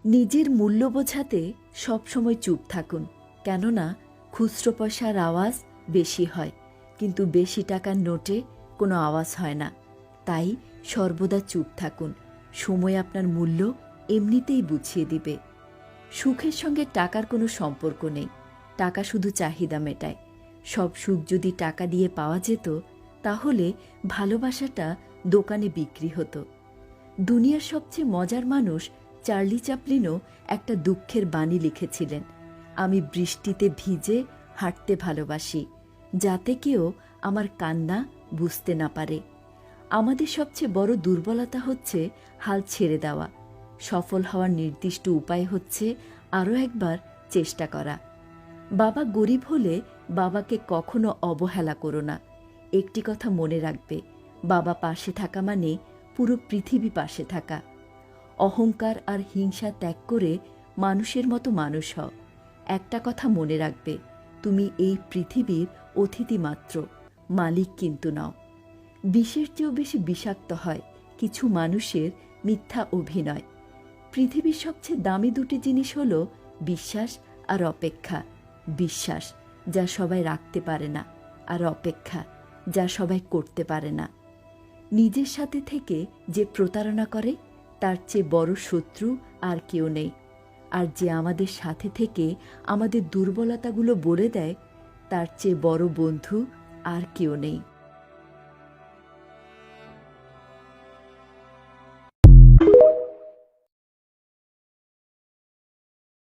নিজের মূল্য বোঝাতে সবসময় চুপ থাকুন, কেননা খুচরো পয়সার আওয়াজ বেশি হয়, কিন্তু বেশি টাকার নোটে কোনো আওয়াজ হয় না। তাই সর্বদা চুপ থাকুন, সময় আপনার মূল্য এমনিতেই বুঝিয়ে দিবে। সুখের সঙ্গে টাকার কোনো সম্পর্ক নেই, টাকা শুধু চাহিদা মেটায়। সব সুখ যদি টাকা দিয়ে পাওয়া যেত, তাহলে ভালোবাসাটা দোকানে বিক্রি হতো। দুনিয়ার সবচেয়ে মজার মানুষ চার্লি চ্যাপলিনও একটা দুঃখের বাণী লিখেছিলেন, আমি বৃষ্টিতে ভিজে হাঁটতে ভালোবাসি, যাতে কেউ আমার কান্না বুঝতে না পারে। আমাদের সবচেয়ে বড় দুর্বলতা হচ্ছে হাল ছেড়ে দেওয়া। সফল হওয়ার নির্দিষ্ট উপায় হচ্ছে আরও একবার চেষ্টা করা। বাবা গরিব হলে বাবাকে কখনো অবহেলা করো না। একটি কথা মনে রাখবে, বাবা পাশে থাকা মানে পুরো পৃথিবী পাশে থাকা। অহংকার আর হিংসা ত্যাগ করে মানুষের মতো মানুষ হও। একটা কথা মনে রাখবে, তুমি এই পৃথিবীর অতিথি মাত্র, মালিক কিন্তু নও। বিষের চেয়েও বেশি বিষাক্ত হয় কিছু মানুষের মিথ্যা অভিনয়। পৃথিবীর সবচেয়ে দামি দুটি জিনিস হল বিশ্বাস আর অপেক্ষা। বিশ্বাস, যা সবাই রাখতে পারে না, আর অপেক্ষা, যা সবাই করতে পারে না। নিজের সাথে থেকে যে প্রতারণা করে, তার চেয়ে বড় শত্রু আর কেউ নেই। আর যে আমাদের সাথে থেকে আমাদের দুর্বলতাগুলো বলে দেয়, তার চেয়ে বড় বন্ধু আর কেউ নেই।